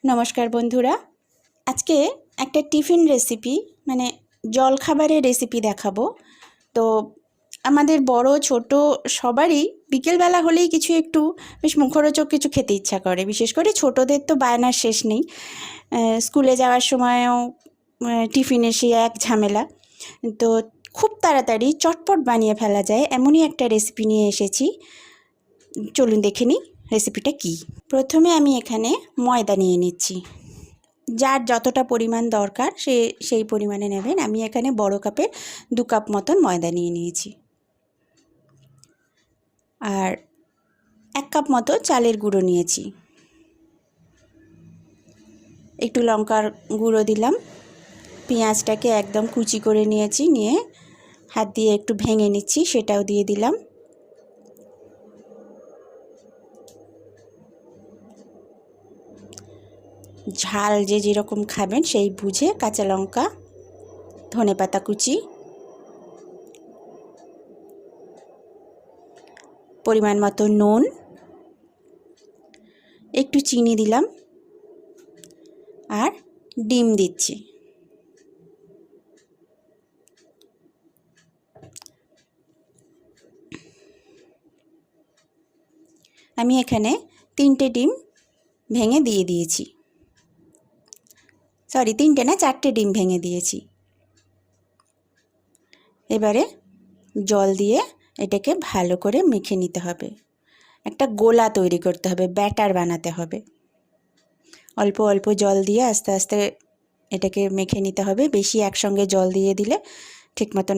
নমস্কার বন্ধুরা, আজকে একটা টিফিন রেসিপি মানে জলখাবারের রেসিপি দেখাবো। তো আমাদের বড় ছোট সবারই বিকেলবেলা হলেই কিছু একটু বেশ মুখরোচক কিছু খেতে ইচ্ছা করে। বিশেষ করে ছোটদের তো বায়নার শেষ নেই। স্কুলে যাওয়ার সময়ও টিফিনে সে এক ঝামেলা। তো খুব তাড়াতাড়ি চটপট বানিয়ে ফেলা যায় এমনই একটা রেসিপি নিয়ে এসেছি। চলুন দেখে নিই রেসিপিটা কী। প্রথমে আমি এখানে ময়দা নিয়ে নিচ্ছি। যার যতটা পরিমাণ দরকার সেই পরিমাণে নেবেন। আমি এখানে বড় কাপের 2 কাপ মতন ময়দা নিয়ে নিয়েছি। আর 1 কাপ মতো চালের গুঁড়ো নিয়েছি। একটু লঙ্কার গুঁড়ো দিলাম। পেঁয়াজটাকে একদম কুচি করে নিয়েছি, নিয়ে হাত দিয়ে একটু ভেঙে নিচ্ছি, সেটাও দিয়ে দিলাম। ঝাল যে যেরকম খাবেন সেই বুঝে কাঁচা লঙ্কা, ধনেপাতা কুচি, পরিমাণ মতো নুন, একটু চিনি দিলাম আর ডিম দিচ্ছি। আমি এখানে 3টে ডিম ভেঙে দিয়ে দিয়েছি। সরি, 3টে না 4টে ডিম ভেঙে দিয়েছি। এবারে জল দিয়ে এটাকে ভালো করে মেখে নিতে হবে। একটা গোলা তৈরি করতে হবে, ব্যাটার বানাতে হবে। অল্প অল্প জল দিয়ে আস্তে আস্তে এটাকে মেখে নিতে হবে। বেশি একসঙ্গে জল দিয়ে দিলে ঠিক মতন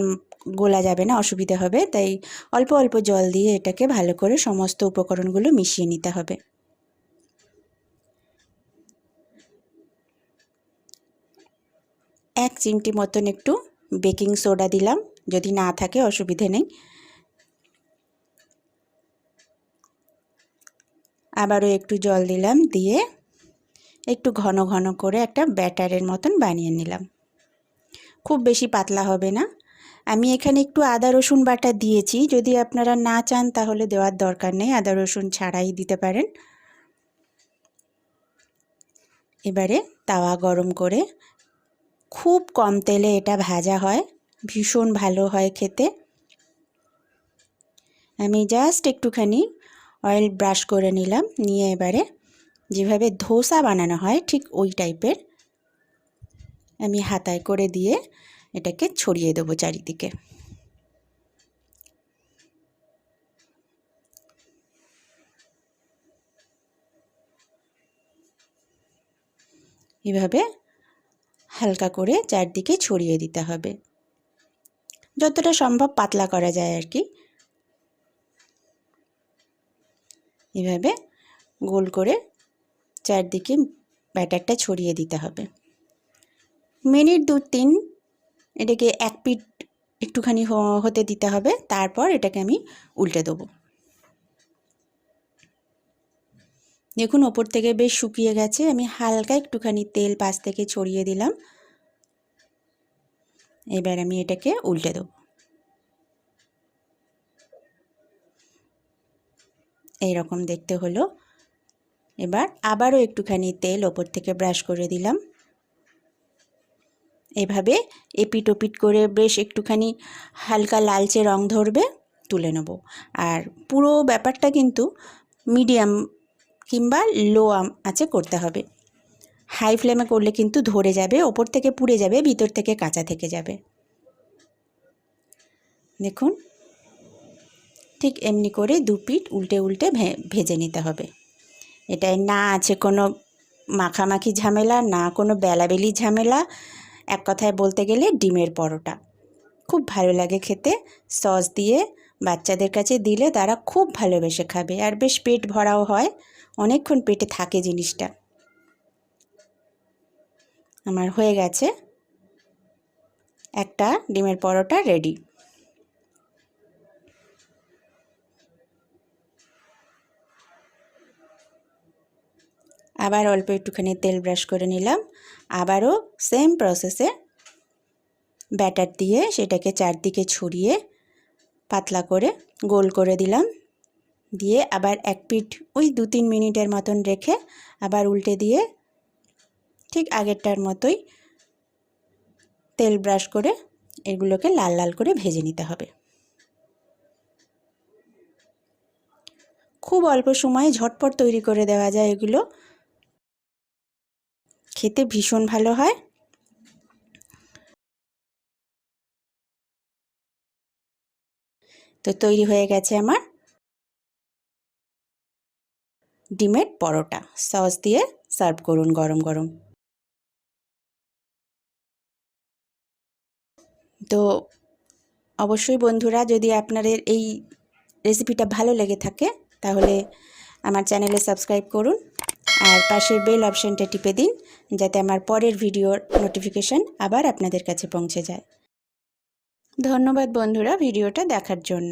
গোলা যাবে না, অসুবিধা হবে। তাই অল্প অল্প জল দিয়ে এটাকে ভালো করে সমস্ত উপকরণগুলো মিশিয়ে নিতে হবে। এক চিমটি মতন একটু বেকিং সোডা দিলাম, যদি না থাকে অসুবিধে নেই। আবারও একটু জল দিলাম, দিয়ে একটু ঘন ঘন করে একটা ব্যাটারের মতন বানিয়ে নিলাম। খুব বেশি পাতলা হবে না। আমি এখানে একটু আদা রসুন বাটা দিয়েছি, যদি আপনারা না চান তাহলে দেওয়ার দরকার নেই, আদা রসুন ছাড়াই দিতে পারেন। এবারে তাওয়া গরম করে খুব কম তেলে এটা ভাজা হয়, ভীষণ ভালো হয় খেতে। আমি জাস্ট একটুখানি অয়েল ব্রাশ করে নিলাম, নিয়ে এবারে যেভাবে ধোসা বানানো হয় ঠিক ওই টাইপের আমি হাতায় করে দিয়ে এটাকে ছড়িয়ে দেবো চারিদিকে। এভাবে হালকা করে চারদিকে ছড়িয়ে দিতে হবে, যতটা সম্ভব পাতলা করা যায় আর কি। এভাবে গোল করে চারদিকে ব্যাটারটা ছড়িয়ে দিতে হবে। মিনিট 2-3 এটাকে এক পিঠ একটুখানি হতে দিতে হবে, তারপর এটাকে আমি উল্টে দেবো। দেখুন ওপর থেকে বেশ শুকিয়ে গেছে। আমি হালকা একটুখানি তেল পাশ থেকে ছড়িয়ে দিলাম। এবার আমি এটাকে উল্টে দেবো। এইরকম দেখতে হলো। এবার আবারও একটুখানি তেল ওপর থেকে ব্রাশ করে দিলাম। এভাবে এপিট ওপিট করে বেশ একটুখানি হালকা লালচে রং ধরবে, তুলে নেব। আর পুরো ব্যাপারটা কিন্তু মিডিয়াম কিংবা লো আঁচে করতে হবে। হাই ফ্লেমে করলে কিন্তু ধরে যাবে, ওপর থেকে পুড়ে যাবে, ভিতর থেকে কাঁচা থেকে যাবে। দেখুন ঠিক এমনি করে 2 পিঠ উল্টে উল্টে ভেজে নিতে হবে। এটায় না আছে কোনো মাখামাখি ঝামেলা, না কোনো বেলাবেলি ঝামেলা। এক কথায় বলতে গেলে ডিমের পরোটা। খুব ভালো লাগে খেতে। সস দিয়ে বাচ্চাদের কাছে দিলে তারা খুব ভালোবেসে খাবে, আর বেশ পেট ভরাও হয়, অনেকক্ষণ পেটে থাকে জিনিসটা। আমার হয়ে গেছে, একটা ডিমের পরোটা রেডি। আবার অল্প একটুখানি তেল ব্রাশ করে নিলাম। আবারও সেম প্রসেসে ব্যাটার দিয়ে সেটাকে চারদিকে ছড়িয়ে পাতলা করে গোল করে দিলাম। দিয়ে আবার এক পিঠ ওই 2-3 মিনিটের মতন রেখে আবার উল্টে দিয়ে ঠিক আগেরটার মতোই তেল ব্রাশ করে এগুলোকে লাল লাল করে ভেজে নিতে হবে। খুব অল্প সময়ে ঝটপট তৈরি করে দেওয়া যায়, এগুলো খেতে ভীষণ ভালো হয়। তো তৈরি হয়ে গেছে আমার ডিমের পরোটা। সস দিয়ে সার্ভ করুন গরম গরম। তো অবশ্যই বন্ধুরা, যদি আপনাদের এই রেসিপিটা ভালো লেগে থাকে তাহলে আমার চ্যানেলে সাবস্ক্রাইব করুন আর পাশের বেল অপশানটা টিপে দিন, যাতে আমার পরের ভিডিওর নোটিফিকেশান আবার আপনাদের কাছে পৌঁছে যায়। ধন্যবাদ বন্ধুরা ভিডিওটা দেখার জন্য।